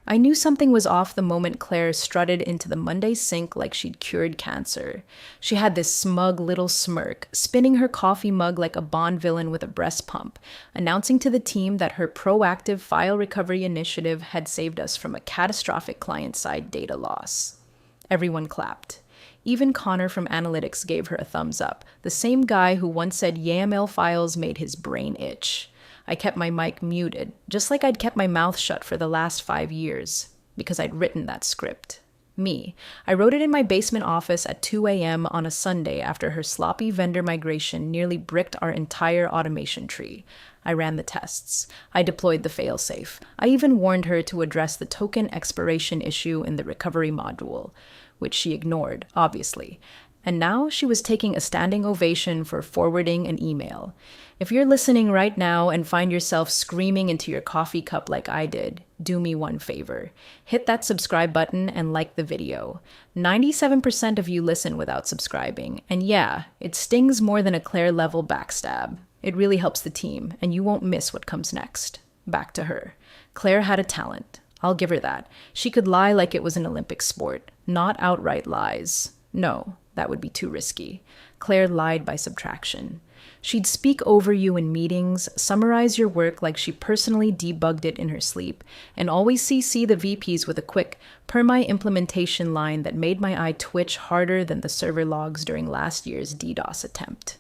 I knew something was off the moment Claire strutted into the Monday sink like she'd cured cancer. She had this smug little smirk, spinning her coffee mug like a Bond villain with a breast pump, announcing to the team that her proactive file recovery initiative had saved us from a catastrophic client-side data loss. Everyone clapped. Even Connor from Analytics gave her a thumbs up, the same guy who once said YAML files made his brain itch. I kept my mic muted, just like I'd kept my mouth shut for the last 5 years, because I'd written that script. Me. I wrote it in my basement office at 2 a.m. on a Sunday after her sloppy vendor migration nearly bricked our entire automation tree. I ran the tests. I deployed the failsafe. I even warned her to address the token expiration issue in the recovery module, which she ignored, obviously. And now she was taking a standing ovation for forwarding an email. If you're listening right now and find yourself screaming into your coffee cup like I did, do me one favor. Hit that subscribe button and like the video. 97% of you listen without subscribing. And yeah, it stings more than a Claire-level backstab. It really helps the team, and you won't miss what comes next. Back to her. Claire had a talent. I'll give her that. She could lie like it was an Olympic sport, not outright lies. No, that would be too risky. Claire lied by subtraction. She'd speak over you in meetings, summarize your work like she personally debugged it in her sleep, and always CC the VPs with a quick, per my implementation line that made my eye twitch harder than the server logs during last year's DDoS attempt.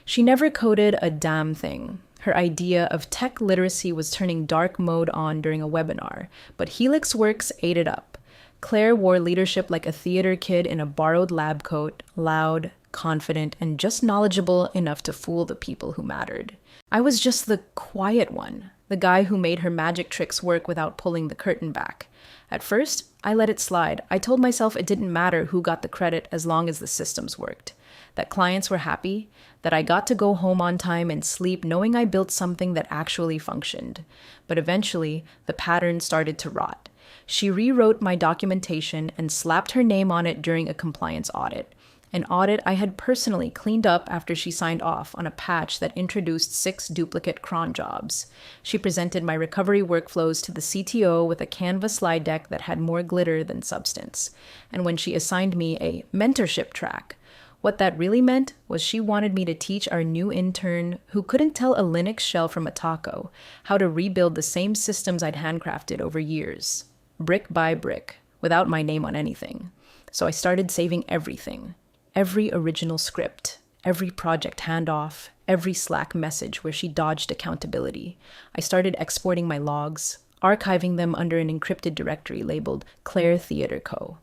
She never coded a damn thing. Her idea of tech literacy was turning dark mode on during a webinar, but HelixWorks ate it up. Claire wore leadership like a theater kid in a borrowed lab coat, loud, confident, and just knowledgeable enough to fool the people who mattered. I was just the quiet one, the guy who made her magic tricks work without pulling the curtain back. At first, I let it slide. I told myself it didn't matter who got the credit as long as the systems worked, that clients were happy, that I got to go home on time and sleep knowing I built something that actually functioned. But eventually, the pattern started to rot. She rewrote my documentation and slapped her name on it during a compliance audit. An audit I had personally cleaned up after she signed off on a patch that introduced 6 duplicate cron jobs. She presented my recovery workflows to the CTO with a Canva slide deck that had more glitter than substance. And when she assigned me a mentorship track, what that really meant was she wanted me to teach our new intern, who couldn't tell a Linux shell from a taco, how to rebuild the same systems I'd handcrafted over years, brick by brick, without my name on anything. So I started saving everything. Every original script, every project handoff, every Slack message where she dodged accountability. I started exporting my logs, archiving them under an encrypted directory labeled Claire Theater Co.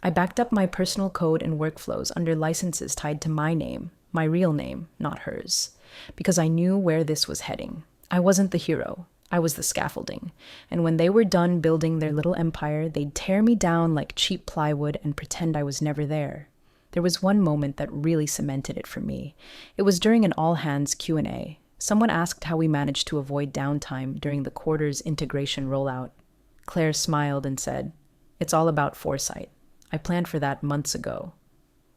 I backed up my personal code and workflows under licenses tied to my name, my real name, not hers, because I knew where this was heading. I wasn't the hero. I was the scaffolding. And when they were done building their little empire, they'd tear me down like cheap plywood and pretend I was never there. There was one moment that really cemented it for me. It was during an all-hands Q&A. Someone asked how we managed to avoid downtime during the quarter's integration rollout. Claire smiled and said, "It's all about foresight. I planned for that months ago."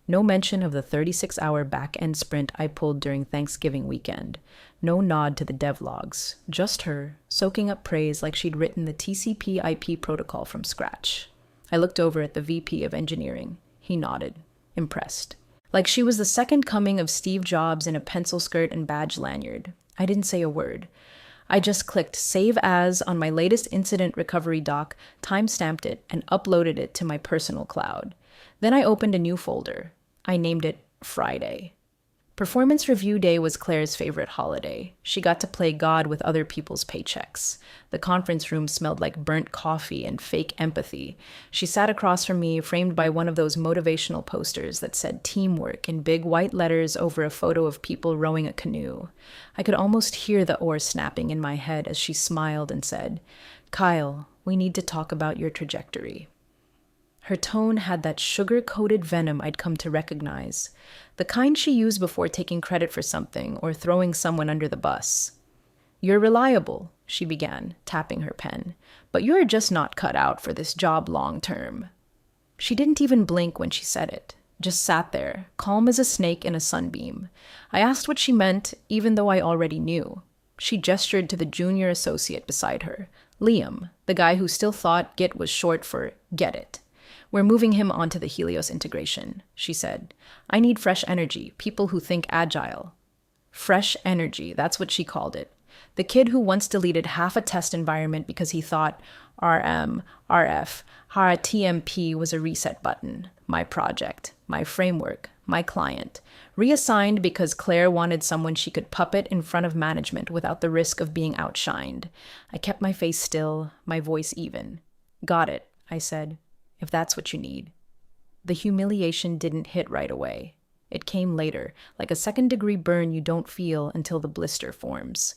No mention of the 36-hour back-end sprint I pulled during Thanksgiving weekend. No nod to the devlogs. Just her, soaking up praise like she'd written the TCP/IP protocol from scratch. I looked over at the VP of engineering. He nodded, impressed. Like she was the second coming of Steve Jobs in a pencil skirt and badge lanyard. I didn't say a word. I just clicked Save As on my latest incident recovery doc, timestamped it, and uploaded it to my personal cloud. Then I opened a new folder. I named it Friday. Performance Review Day was Claire's favorite holiday. She got to play God with other people's paychecks. The conference room smelled like burnt coffee and fake empathy. She sat across from me, framed by one of those motivational posters that said teamwork in big white letters over a photo of people rowing a canoe. I could almost hear the oar snapping in my head as she smiled and said, "Kyle, we need to talk about your trajectory." Her tone had that sugar-coated venom I'd come to recognize, the kind she used before taking credit for something or throwing someone under the bus. "You're reliable," she began, tapping her pen, "but you're just not cut out for this job long term." She didn't even blink when she said it, just sat there, calm as a snake in a sunbeam. I asked what she meant, even though I already knew. She gestured to the junior associate beside her, Liam, the guy who still thought Git was short for get it. We're moving him onto the Helios integration, she said. I need fresh energy, people who think agile. Fresh energy, that's what she called it. The kid who once deleted half a test environment because he thought RM, RF, TMP was a reset button. My project, my framework, my client. Reassigned because Claire wanted someone she could puppet in front of management without the risk of being outshined. I kept my face still, my voice even. Got it, I said, if that's what you need. The humiliation didn't hit right away. It came later, like a second-degree burn you don't feel until the blister forms.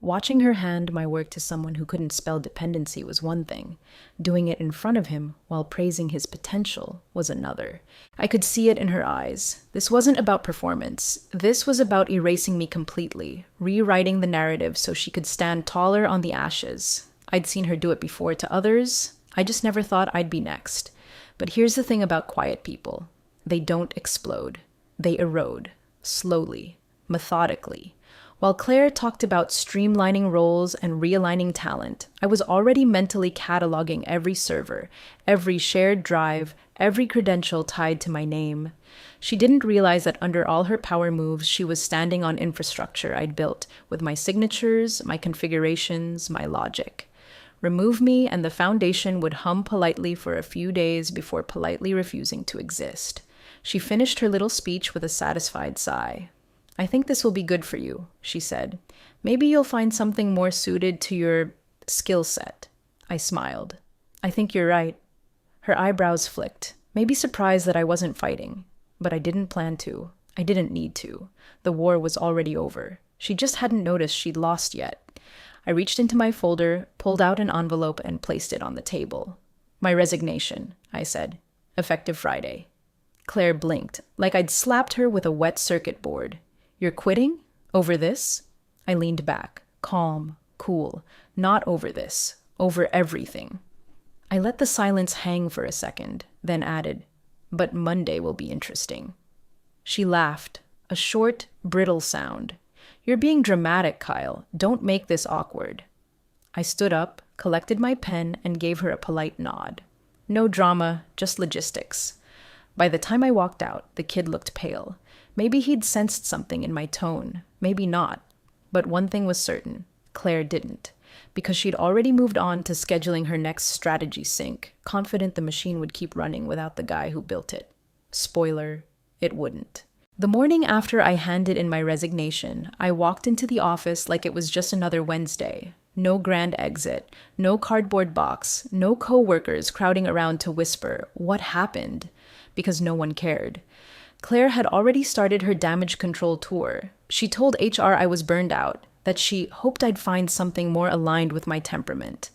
Watching her hand my work to someone who couldn't spell dependency was one thing. Doing it in front of him while praising his potential was another. I could see it in her eyes. This wasn't about performance. This was about erasing me completely, rewriting the narrative so she could stand taller on the ashes. I'd seen her do it before to others. I just never thought I'd be next. But here's the thing about quiet people. They don't explode. They erode. Slowly. Methodically. While Claire talked about streamlining roles and realigning talent, I was already mentally cataloging every server, every shared drive, every credential tied to my name. She didn't realize that under all her power moves, she was standing on infrastructure I'd built with my signatures, my configurations, my logic. Remove me, and the foundation would hum politely for a few days before politely refusing to exist. She finished her little speech with a satisfied sigh. I think this will be good for you, she said. Maybe you'll find something more suited to your skill set. I smiled. I think you're right. Her eyebrows flicked, maybe surprised that I wasn't fighting. But I didn't plan to. I didn't need to. The war was already over. She just hadn't noticed she'd lost yet. I reached into my folder, pulled out an envelope, and placed it on the table. My resignation, I said. Effective Friday. Claire blinked, like I'd slapped her with a wet circuit board. You're quitting? Over this? I leaned back, calm, cool. Not over this. Over everything. I let the silence hang for a second, then added, but Monday will be interesting. She laughed, a short, brittle sound. You're being dramatic, Kyle. Don't make this awkward. I stood up, collected my pen, and gave her a polite nod. No drama, just logistics. By the time I walked out, the kid looked pale. Maybe he'd sensed something in my tone, maybe not. But one thing was certain, Claire didn't, because she'd already moved on to scheduling her next strategy sync, confident the machine would keep running without the guy who built it. Spoiler, it wouldn't. The morning after I handed in my resignation, I walked into the office like it was just another Wednesday. No grand exit, no cardboard box, no co-workers crowding around to whisper, "What happened?" because no one cared. Claire had already started her damage control tour. She told HR I was burned out, that she hoped I'd find something more aligned with my temperament.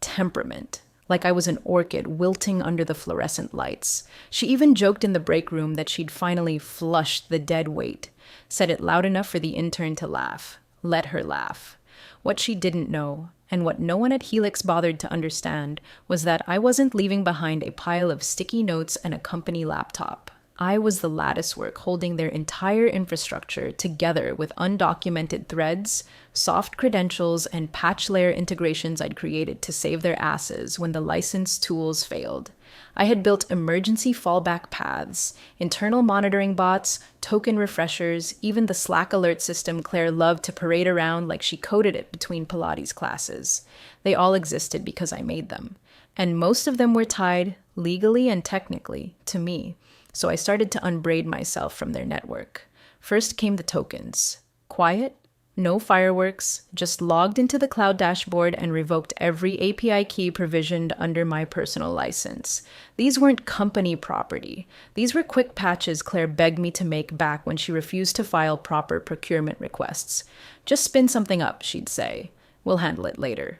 Temperament. Like I was an orchid wilting under the fluorescent lights. She even joked in the break room that she'd finally flushed the dead weight. Said it loud enough for the intern to laugh. Let her laugh. What she didn't know, and what no one at Helix bothered to understand, was that I wasn't leaving behind a pile of sticky notes and a company laptop. I was the lattice work holding their entire infrastructure together with undocumented threads, soft credentials, and patch layer integrations I'd created to save their asses when the licensed tools failed. I had built emergency fallback paths, internal monitoring bots, token refreshers, even the Slack alert system Claire loved to parade around like she coded it between Pilates classes. They all existed because I made them. And most of them were tied, legally and technically, to me. So I started to unbraid myself from their network. First came the tokens. Quiet, no fireworks, just logged into the cloud dashboard and revoked every API key provisioned under my personal license. These weren't company property. These were quick patches Claire begged me to make back when she refused to file proper procurement requests. Just spin something up, she'd say. We'll handle it later.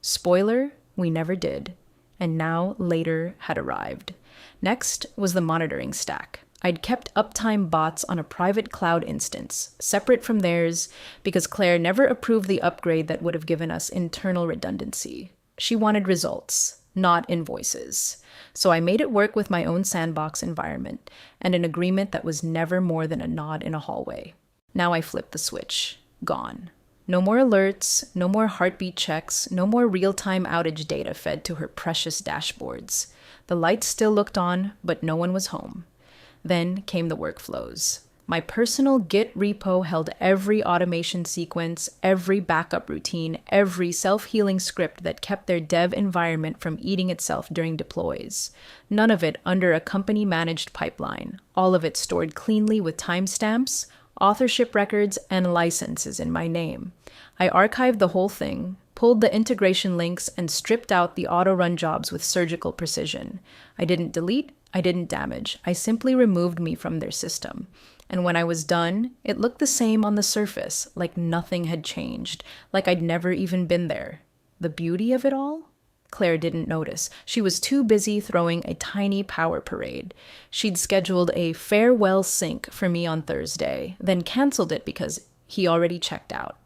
Spoiler, we never did. And now later had arrived. Next was the monitoring stack. I'd kept uptime bots on a private cloud instance, separate from theirs, because Claire never approved the upgrade that would have given us internal redundancy. She wanted results, not invoices. So I made it work with my own sandbox environment, and an agreement that was never more than a nod in a hallway. Now I flipped the switch. Gone. No more alerts, no more heartbeat checks, no more real-time outage data fed to her precious dashboards. The lights still looked on, but no one was home. Then came the workflows. My personal Git repo held every automation sequence, every backup routine, every self-healing script that kept their dev environment from eating itself during deploys. None of it under a company-managed pipeline. All of it stored cleanly with timestamps, authorship records, and licenses in my name. I archived the whole thing, pulled the integration links, and stripped out the auto-run jobs with surgical precision. I didn't delete, I didn't damage. I simply removed me from their system. And when I was done, it looked the same on the surface, like nothing had changed, like I'd never even been there. The beauty of it all? Claire didn't notice. She was too busy throwing a tiny power parade. She'd scheduled a farewell sync for me on Thursday, then canceled it because he already checked out.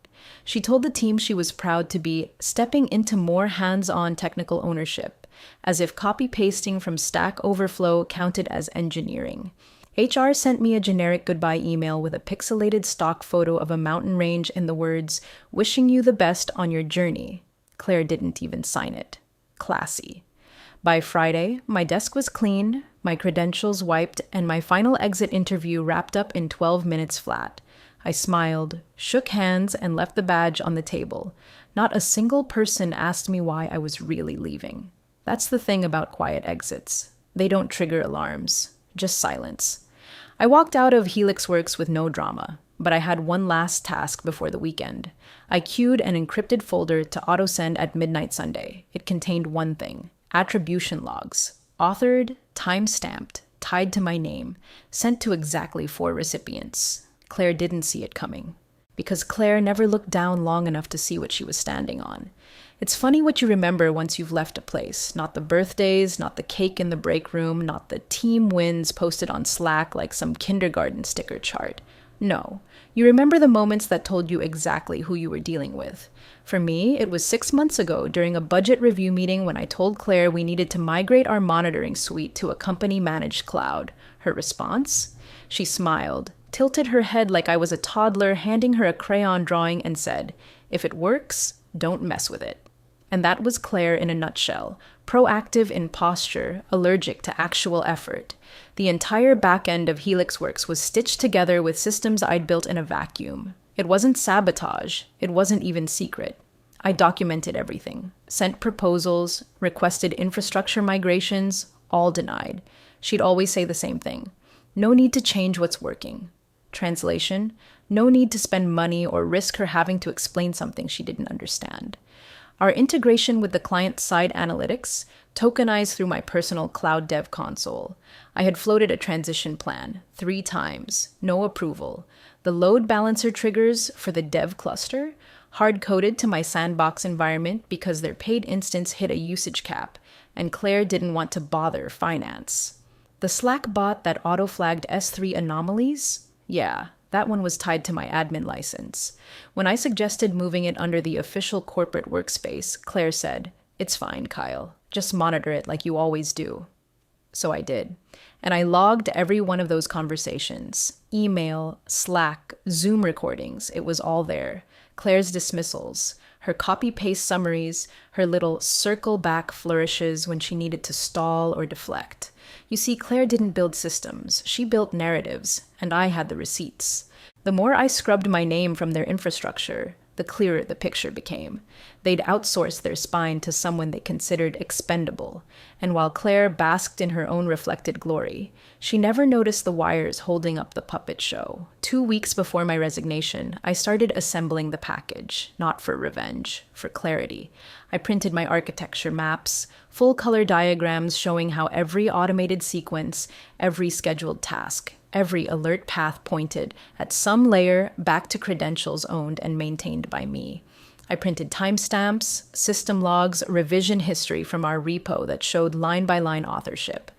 She told the team she was proud to be stepping into more hands-on technical ownership, as if copy-pasting from Stack Overflow counted as engineering. HR sent me a generic goodbye email with a pixelated stock photo of a mountain range and the words, "Wishing you the best on your journey." Claire didn't even sign it. Classy. By Friday, my desk was clean, my credentials wiped, and my final exit interview wrapped up in 12 minutes flat. I smiled, shook hands, and left the badge on the table. Not a single person asked me why I was really leaving. That's the thing about quiet exits. They don't trigger alarms, just silence. I walked out of HelixWorks with no drama, but I had one last task before the weekend. I queued an encrypted folder to auto-send at midnight Sunday. It contained one thing: attribution logs, authored, time-stamped, tied to my name, sent to exactly 4 recipients. Claire didn't see it coming, because Claire never looked down long enough to see what she was standing on. It's funny what you remember once you've left a place. Not the birthdays, not the cake in the break room, not the team wins posted on Slack like some kindergarten sticker chart. No, you remember the moments that told you exactly who you were dealing with. For me, it was 6 months ago during a budget review meeting when I told Claire we needed to migrate our monitoring suite to a company-managed cloud. Her response? She smiled, tilted her head like I was a toddler handing her a crayon drawing, and said, "If it works, don't mess with it." And that was Claire in a nutshell. Proactive in posture, allergic to actual effort. The entire back end of HelixWorks was stitched together with systems I'd built in a vacuum. It wasn't sabotage. It wasn't even secret. I documented everything, sent proposals, requested infrastructure migrations, all denied. She'd always say the same thing. No need to change what's working. Translation, no need to spend money or risk her having to explain something she didn't understand. Our integration with the client-side analytics, tokenized through my personal cloud dev console. I had floated a transition plan 3 times, no approval. The load balancer triggers for the dev cluster, hard-coded to my sandbox environment because their paid instance hit a usage cap, and Claire didn't want to bother finance. The Slack bot that auto-flagged S3 anomalies? Yeah, that one was tied to my admin license. When I suggested moving it under the official corporate workspace, Claire said, "It's fine, Kyle. Just monitor it like you always do." So I did. And I logged every one of those conversations. Email, Slack, Zoom recordings. It was all there. Claire's dismissals, her copy-paste summaries, her little circle-back flourishes when she needed to stall or deflect. You see, Claire didn't build systems. She built narratives, and I had the receipts. The more I scrubbed my name from their infrastructure, the clearer the picture became. They'd outsourced their spine to someone they considered expendable, and while Claire basked in her own reflected glory, she never noticed the wires holding up the puppet show. 2 weeks before my resignation, I started assembling the package, not for revenge, for clarity. I printed my architecture maps, full-color diagrams showing how every automated sequence, every scheduled task, every alert path pointed at some layer back to credentials owned and maintained by me. I printed timestamps, system logs, revision history from our repo that showed line-by-line authorship.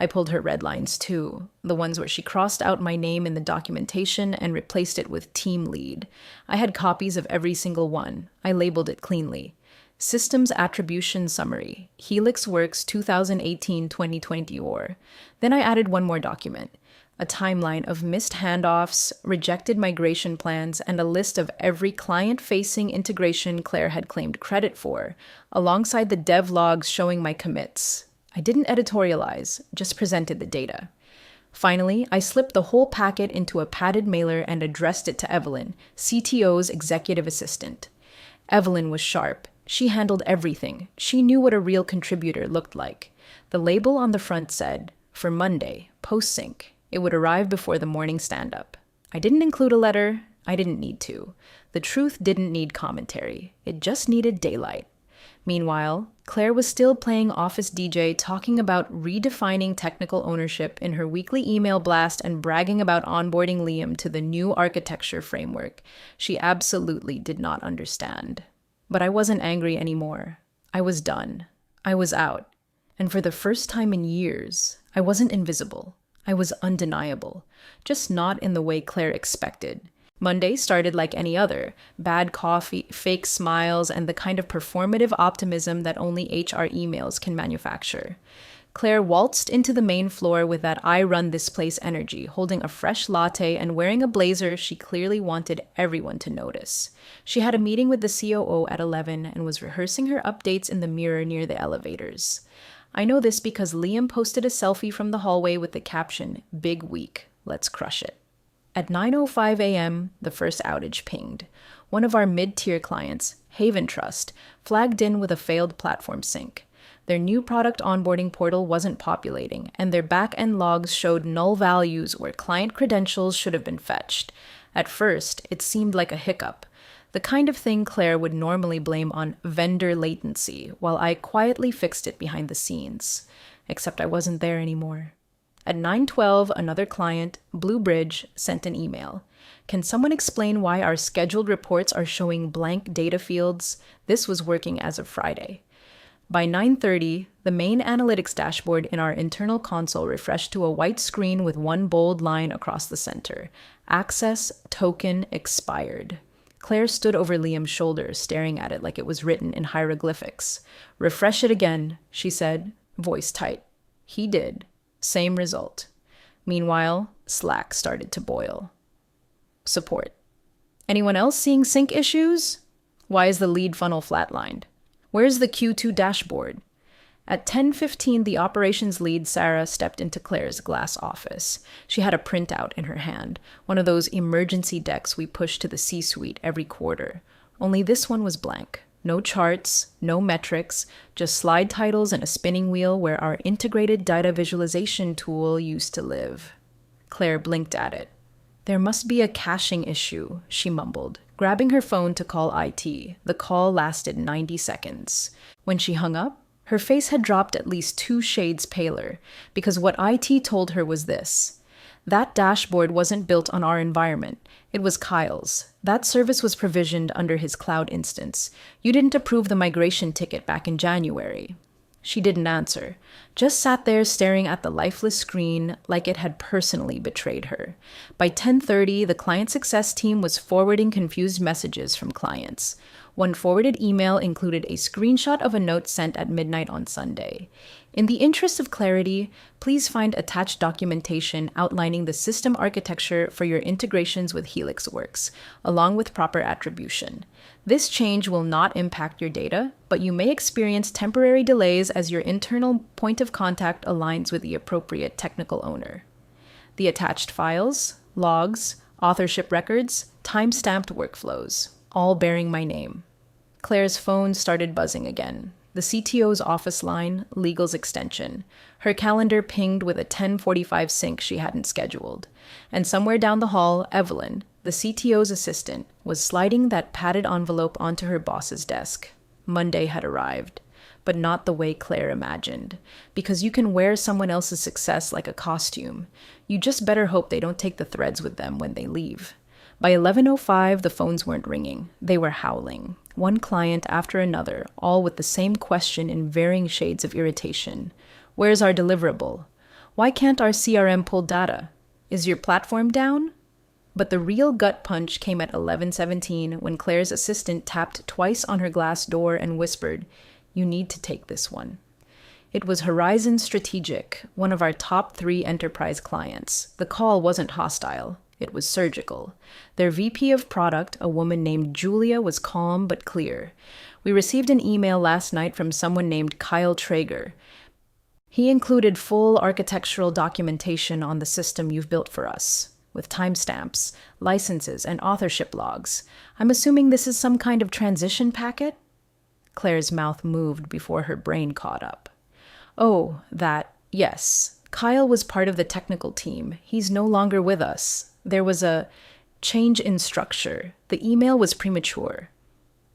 I pulled her red lines too, the ones where she crossed out my name in the documentation and replaced it with team lead. I had copies of every single one. I labeled it cleanly. Systems Attribution Summary, HelixWorks 2018-2020 or. Then I added one more document. A timeline of missed handoffs, rejected migration plans, and a list of every client-facing integration Claire had claimed credit for, alongside the dev logs showing my commits. I didn't editorialize, just presented the data. Finally, I slipped the whole packet into a padded mailer and addressed it to Evelyn, CTO's executive assistant. Evelyn was sharp. She handled everything. She knew what a real contributor looked like. The label on the front said, "For Monday, post-sync." It would arrive before the morning stand-up. I didn't include a letter. I didn't need to. The truth didn't need commentary. It just needed daylight. Meanwhile, Claire was still playing Office DJ, talking about redefining technical ownership in her weekly email blast and bragging about onboarding Liam to the new architecture framework. She absolutely did not understand. But I wasn't angry anymore. I was done. I was out. And for the first time in years, I wasn't invisible. I was undeniable. Just not in the way Claire expected. Monday started like any other. Bad coffee, fake smiles, and the kind of performative optimism that only HR emails can manufacture. Claire waltzed into the main floor with that I run this place energy, holding a fresh latte and wearing a blazer she clearly wanted everyone to notice. She had a meeting with the COO at 11 and was rehearsing her updates in the mirror near the elevators. I know this because Liam posted a selfie from the hallway with the caption, "Big week, let's crush it." At 9:05 a.m., the first outage pinged. One of our mid-tier clients, Haven Trust, flagged in with a failed platform sync. Their new product onboarding portal wasn't populating, and their back-end logs showed null values where client credentials should have been fetched. At first, it seemed like a hiccup, the kind of thing Claire would normally blame on vendor latency, while I quietly fixed it behind the scenes. Except I wasn't there anymore. At 9:12, another client, Blue Bridge, sent an email. "Can someone explain why our scheduled reports are showing blank data fields? This was working as of Friday." By 9:30, the main analytics dashboard in our internal console refreshed to a white screen with one bold line across the center. Access token expired. Claire stood over Liam's shoulder, staring at it like it was written in hieroglyphics. "Refresh it again," she said, voice tight. He did. Same result. Meanwhile, Slack started to boil. Support. "Anyone else seeing sync issues? Why is the lead funnel flatlined? Where's the Q2 dashboard?" At 10:15, the operations lead, Sarah, stepped into Claire's glass office. She had a printout in her hand, one of those emergency decks we push to the C-suite every quarter. Only this one was blank. No charts, no metrics, just slide titles and a spinning wheel where our integrated data visualization tool used to live. Claire blinked at it. "There must be a caching issue," she mumbled, grabbing her phone to call IT. The call lasted 90 seconds. When she hung up, her face had dropped at least 2 shades paler, because what IT told her was this: that dashboard wasn't built on our environment. It was Kyle's. That service was provisioned under his cloud instance. You didn't approve the migration ticket back in January. She didn't answer, just sat there staring at the lifeless screen like it had personally betrayed her. By 10:30, the client success team was forwarding confused messages from clients. One forwarded email included a screenshot of a note sent at midnight on Sunday. "In the interest of clarity, please find attached documentation outlining the system architecture for your integrations with HelixWorks, along with proper attribution. This change will not impact your data, but you may experience temporary delays as your internal point of contact aligns with the appropriate technical owner." The attached files, logs, authorship records, time-stamped workflows, all bearing my name. Claire's phone started buzzing again. The CTO's office line, legal's extension. Her calendar pinged with a 10:45 sync she hadn't scheduled. And somewhere down the hall, Evelyn, the CTO's assistant, was sliding that padded envelope onto her boss's desk. Monday had arrived, but not the way Claire imagined. Because you can wear someone else's success like a costume. You just better hope they don't take the threads with them when they leave. By 11:05, the phones weren't ringing. They were howling. One client after another, all with the same question in varying shades of irritation. "Where's our deliverable? Why can't our CRM pull data? Is your platform down?" But the real gut punch came at 11:17 when Claire's assistant tapped twice on her glass door and whispered, "You need to take this one." It was Horizon Strategic, one of our top 3 enterprise clients. The call wasn't hostile. It was surgical. Their VP of product, a woman named Julia, was calm but clear. We received an email last night from someone named Kyle Traeger. He included full architectural documentation on the system you've built for us, with timestamps, licenses, and authorship logs. I'm assuming this is some kind of transition packet? Claire's mouth moved before her brain caught up. Oh, that, yes. Kyle was part of the technical team. He's no longer with us. There was a change in structure. The email was premature.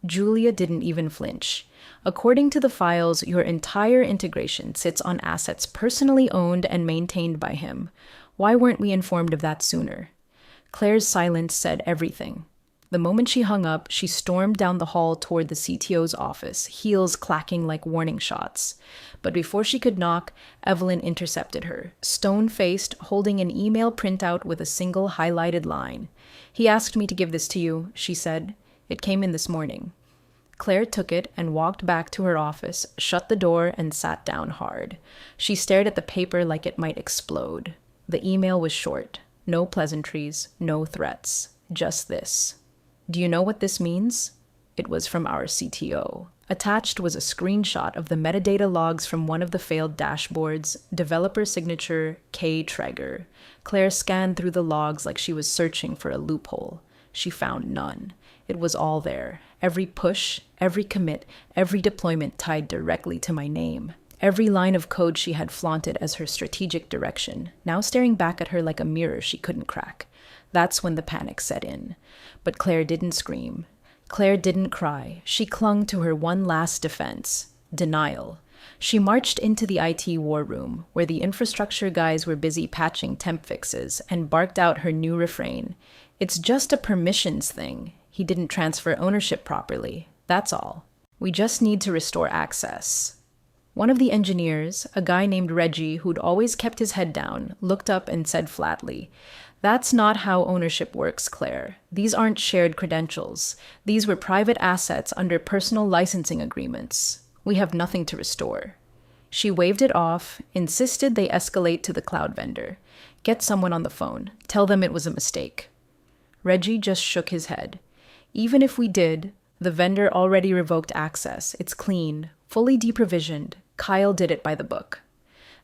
Julia didn't even flinch. According to the files, your entire integration sits on assets personally owned and maintained by him. Why weren't we informed of that sooner? Claire's silence said everything. The moment she hung up, she stormed down the hall toward the CTO's office, heels clacking like warning shots. But before she could knock, Evelyn intercepted her, stone-faced, holding an email printout with a single highlighted line. "He asked me to give this to you," she said. "It came in this morning." Claire took it and walked back to her office, shut the door, and sat down hard. She stared at the paper like it might explode. The email was short. No pleasantries, no threats. Just this. "Do you know what this means?" It was from our CTO. Attached was a screenshot of the metadata logs from one of the failed dashboards, developer signature K. Traeger. Claire scanned through the logs like she was searching for a loophole. She found none. It was all there. Every push, every commit, every deployment tied directly to my name. Every line of code she had flaunted as her strategic direction, now staring back at her like a mirror she couldn't crack. That's when the panic set in. But Claire didn't scream. Claire didn't cry. She clung to her one last defense: denial. She marched into the IT war room, where the infrastructure guys were busy patching temp fixes, and barked out her new refrain. "It's just a permissions thing. He didn't transfer ownership properly. That's all. We just need to restore access." One of the engineers, a guy named Reggie who'd always kept his head down, looked up and said flatly, "That's not how ownership works, Claire. These aren't shared credentials. These were private assets under personal licensing agreements. We have nothing to restore." She waved it off, insisted they escalate to the cloud vendor. "Get someone on the phone. Tell them it was a mistake." Reggie just shook his head. "Even if we did, the vendor already revoked access. It's clean, fully deprovisioned. Kyle did it by the book."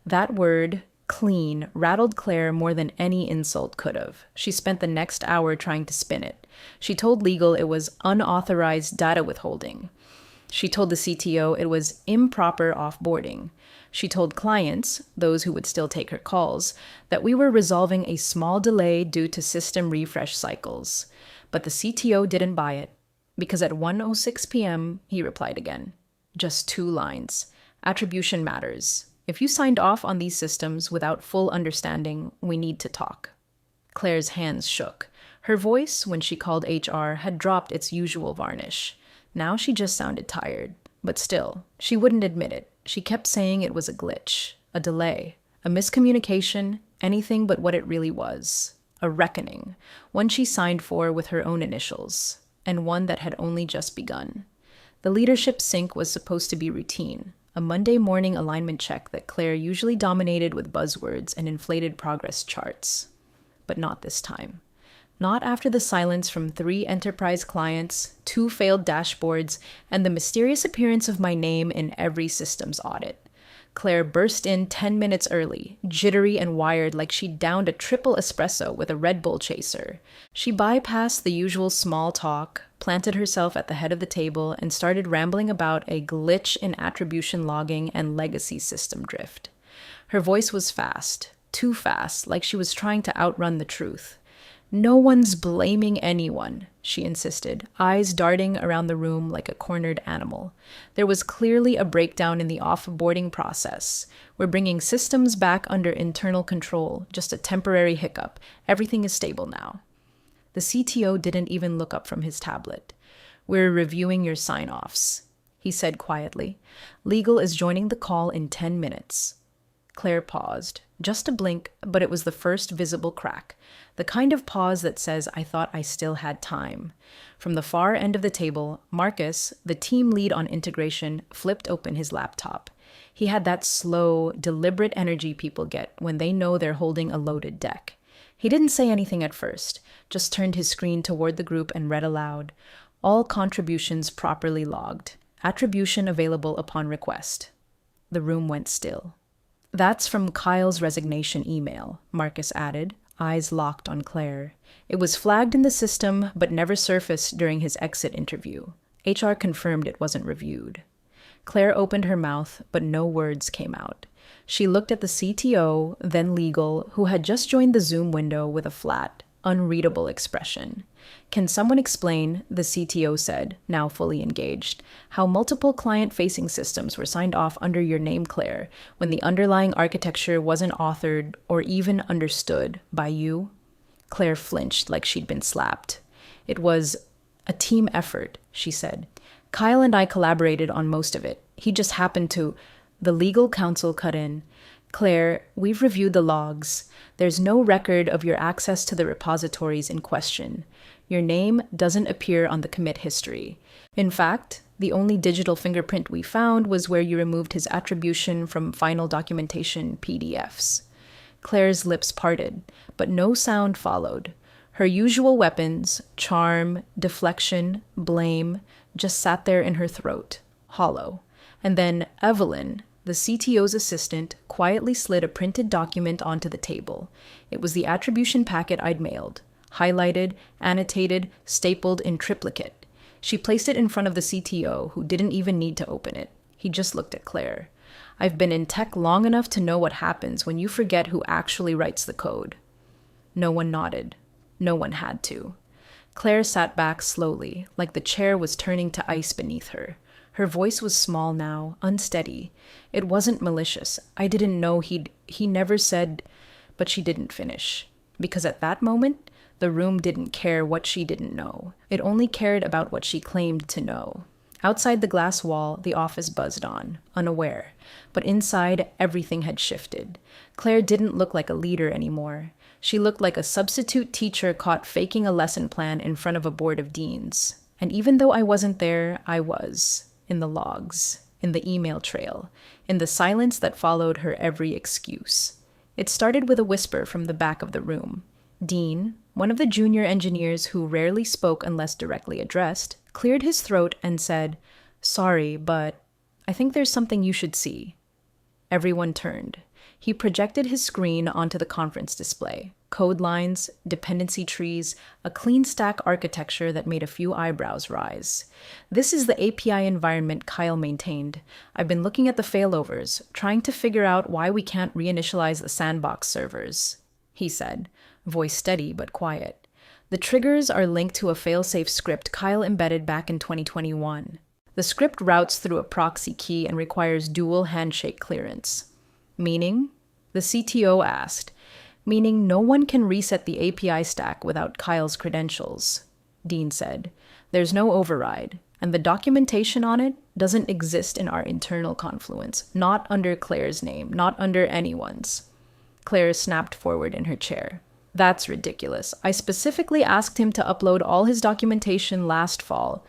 That word, clean, rattled Claire more than any insult could have. She spent the next hour trying to spin it. She told legal it was unauthorized data withholding. She told the CTO it was improper offboarding. She told clients, those who would still take her calls, that we were resolving a small delay due to system refresh cycles. But the CTO didn't buy it, because at 1:06 p.m., he replied again. Just 2 lines. "Attribution matters. If you signed off on these systems without full understanding, we need to talk." Claire's hands shook. Her voice, when she called HR, had dropped its usual varnish. Now she just sounded tired. But still, she wouldn't admit it. She kept saying it was a glitch, a delay, a miscommunication, anything but what it really was. A reckoning, one she signed for with her own initials, and one that had only just begun. The leadership sync was supposed to be routine, a Monday morning alignment check that Claire usually dominated with buzzwords and inflated progress charts. But not this time. Not after the silence from 3 enterprise clients, 2 failed dashboards, and the mysterious appearance of my name in every systems audit. Claire burst in 10 minutes early, jittery and wired like she'd downed a triple espresso with a Red Bull chaser. She bypassed the usual small talk, planted herself at the head of the table, and started rambling about a glitch in attribution logging and legacy system drift. Her voice was fast, too fast, like she was trying to outrun the truth. "No one's blaming anyone," she insisted, eyes darting around the room like a cornered animal. "There was clearly a breakdown in the offboarding process. We're bringing systems back under internal control, just a temporary hiccup. Everything is stable now." The CTO didn't even look up from his tablet. "We're reviewing your sign-offs," he said quietly. "Legal is joining the call in 10 minutes. Claire paused. Just a blink, but it was the first visible crack. The kind of pause that says, "I thought I still had time." From the far end of the table, Marcus, the team lead on integration, flipped open his laptop. He had that slow, deliberate energy people get when they know they're holding a loaded deck. He didn't say anything at first, just turned his screen toward the group and read aloud. All contributions properly logged. Attribution available upon request. The room went still. That's from Kyle's resignation email, Marcus added, eyes locked on Claire. It was flagged in the system, but never surfaced during his exit interview. HR confirmed it wasn't reviewed. Claire opened her mouth, but no words came out. She looked at the CTO, then legal, who had just joined the Zoom window with a flat, unreadable expression. Can someone explain, the CTO said, now fully engaged, how multiple client-facing systems were signed off under your name, Claire, when the underlying architecture wasn't authored or even understood by you? Claire flinched like she'd been slapped. It was a team effort, she said. Kyle and I collaborated on most of it. He just happened to... The legal counsel cut in. Claire, we've reviewed the logs. There's no record of your access to the repositories in question. Your name doesn't appear on the commit history. In fact, the only digital fingerprint we found was where you removed his attribution from final documentation PDFs. Claire's lips parted, but no sound followed. Her usual weapons, charm, deflection, blame, just sat there in her throat, hollow. And then Evelyn, the CTO's assistant, quietly slid a printed document onto the table. It was the attribution packet I'd mailed, highlighted, annotated, stapled in triplicate. She placed it in front of the CTO, who didn't even need to open it. He just looked at Claire. I've been in tech long enough to know what happens when you forget who actually writes the code. No one nodded. No one had to. Claire sat back slowly, like the chair was turning to ice beneath her. Her voice was small now, unsteady. It wasn't malicious. I didn't know he never said, but she didn't finish. Because at that moment, the room didn't care what she didn't know. It only cared about what she claimed to know. Outside the glass wall, the office buzzed on, unaware. But inside, everything had shifted. Claire didn't look like a leader anymore. She looked like a substitute teacher caught faking a lesson plan in front of a board of deans. And even though I wasn't there, I was. In the logs, in the email trail, in the silence that followed her every excuse. It started with a whisper from the back of the room. Dean, one of the junior engineers who rarely spoke unless directly addressed, cleared his throat and said, "Sorry, but I think there's something you should see." Everyone turned. He projected his screen onto the conference display. Code lines, dependency trees, a clean stack architecture that made a few eyebrows rise. This is the API environment Kyle maintained. I've been looking at the failovers, trying to figure out why we can't reinitialize the sandbox servers, he said, voice steady but quiet. The triggers are linked to a failsafe script Kyle embedded back in 2021. The script routes through a proxy key and requires dual handshake clearance. Meaning? The CTO asked. Meaning no one can reset the API stack without Kyle's credentials, Dean said. There's no override, and the documentation on it doesn't exist in our internal Confluence, not under Claire's name, not under anyone's. Claire snapped forward in her chair. That's ridiculous. I specifically asked him to upload all his documentation last fall.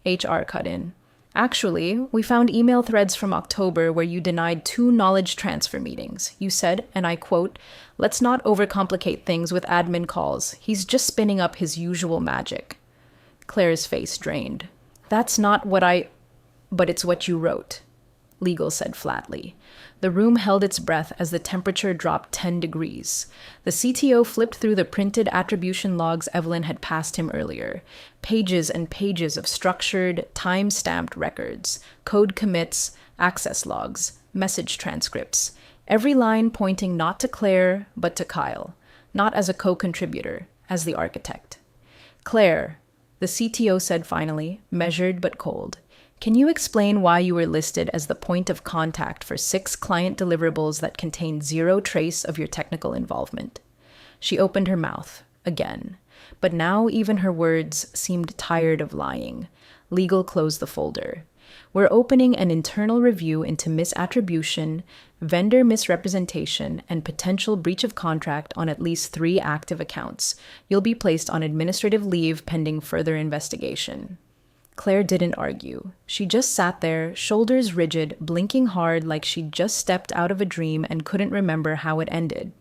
HR cut in. Actually, we found email threads from October where you denied 2 knowledge transfer meetings. You said, and I quote, "Let's not overcomplicate things with admin calls. He's just spinning up his usual magic." Claire's face drained. That's not what but it's what you wrote, Legal said flatly. The room held its breath as the temperature dropped 10 degrees. The CTO flipped through the printed attribution logs Evelyn had passed him earlier. Pages and pages of structured, time-stamped records, code commits, access logs, message transcripts, every line pointing not to Claire, but to Kyle, not as a co-contributor, as the architect. Claire, the CTO said finally, measured but cold. Can you explain why you were listed as the point of contact for 6 client deliverables that contain 0 trace of your technical involvement? She opened her mouth, again. But now even her words seemed tired of lying. Legal closed the folder. We're opening an internal review into misattribution, vendor misrepresentation, and potential breach of contract on at least 3 active accounts. You'll be placed on administrative leave pending further investigation. Claire didn't argue. She just sat there, shoulders rigid, blinking hard like she'd just stepped out of a dream and couldn't remember how it ended.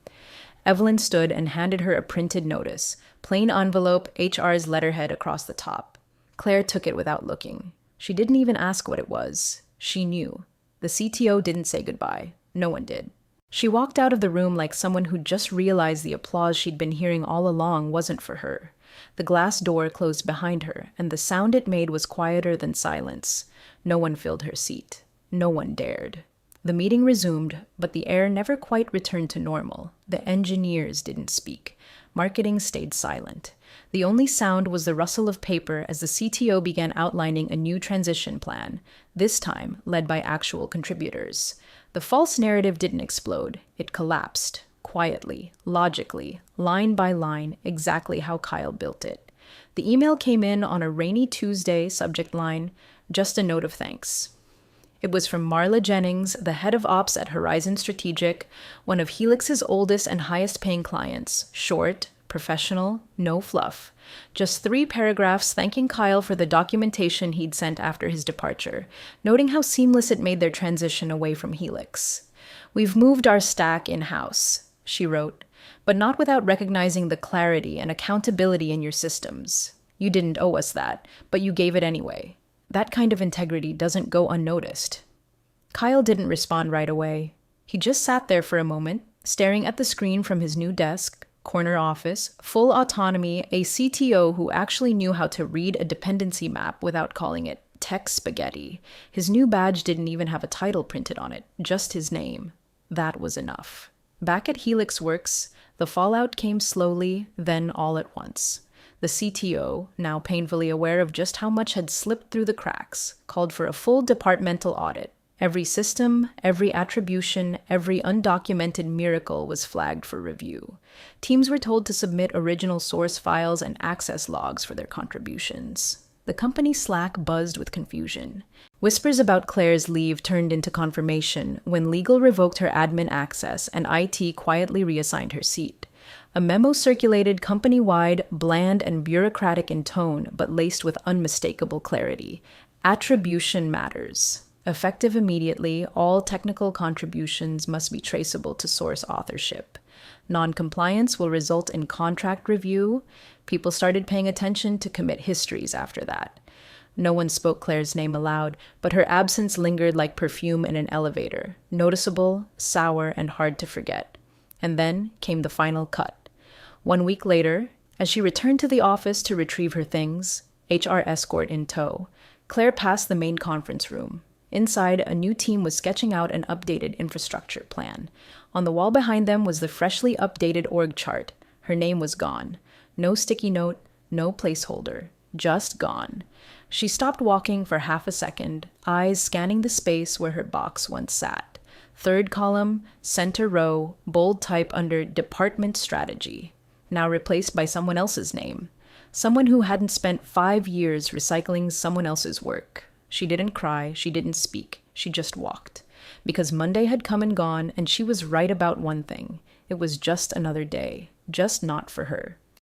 Evelyn stood and handed her a printed notice, plain envelope, HR's letterhead across the top. Claire took it without looking. She didn't even ask what it was. She knew. The CTO didn't say goodbye. No one did. She walked out of the room like someone who just realized the applause she'd been hearing all along wasn't for her. The glass door closed behind her, and the sound it made was quieter than silence. No one filled her seat. No one dared. The meeting resumed, but the air never quite returned to normal. The engineers didn't speak. Marketing stayed silent. The only sound was the rustle of paper as the CTO began outlining a new transition plan, this time led by actual contributors. The false narrative didn't explode. It collapsed, quietly, logically, line by line, exactly how Kyle built it. The email came in on a rainy Tuesday, subject line, "Just a note of thanks." It was from Marla Jennings, the head of ops at Horizon Strategic, one of Helix's oldest and highest-paying clients. Short, professional, no fluff. Just 3 paragraphs thanking Kyle for the documentation he'd sent after his departure, noting how seamless it made their transition away from Helix. "We've moved our stack in-house," she wrote, "but not without recognizing the clarity and accountability in your systems. You didn't owe us that, but you gave it anyway. That kind of integrity doesn't go unnoticed." Kyle didn't respond right away. He just sat there for a moment, staring at the screen from his new desk, corner office, full autonomy, a CTO who actually knew how to read a dependency map without calling it tech spaghetti. His new badge didn't even have a title printed on it, just his name. That was enough. Back at Helix Works, the fallout came slowly, then all at once. The CTO, now painfully aware of just how much had slipped through the cracks, called for a full departmental audit. Every system, every attribution, every undocumented miracle was flagged for review. Teams were told to submit original source files and access logs for their contributions. The company Slack buzzed with confusion. Whispers about Claire's leave turned into confirmation when legal revoked her admin access and IT quietly reassigned her seat. A memo circulated company-wide, bland and bureaucratic in tone, but laced with unmistakable clarity. Attribution matters. Effective immediately, all technical contributions must be traceable to source authorship. Non-compliance will result in contract review. People started paying attention to commit histories after that. No one spoke Claire's name aloud, but her absence lingered like perfume in an elevator, noticeable, sour, and hard to forget. And then came the final cut. 1 week later, as she returned to the office to retrieve her things, HR escort in tow, Claire passed the main conference room. Inside, a new team was sketching out an updated infrastructure plan. On the wall behind them was the freshly updated org chart. Her name was gone. No sticky note, no placeholder. Just gone. She stopped walking for half a second, eyes scanning the space where her box once sat. 3rd column, center row, bold type under Department Strategy. Now replaced by someone else's name. Someone who hadn't spent 5 years recycling someone else's work. She didn't cry, she didn't speak, she just walked. Because Monday had come and gone, and she was right about one thing. It was just another day, just not for her.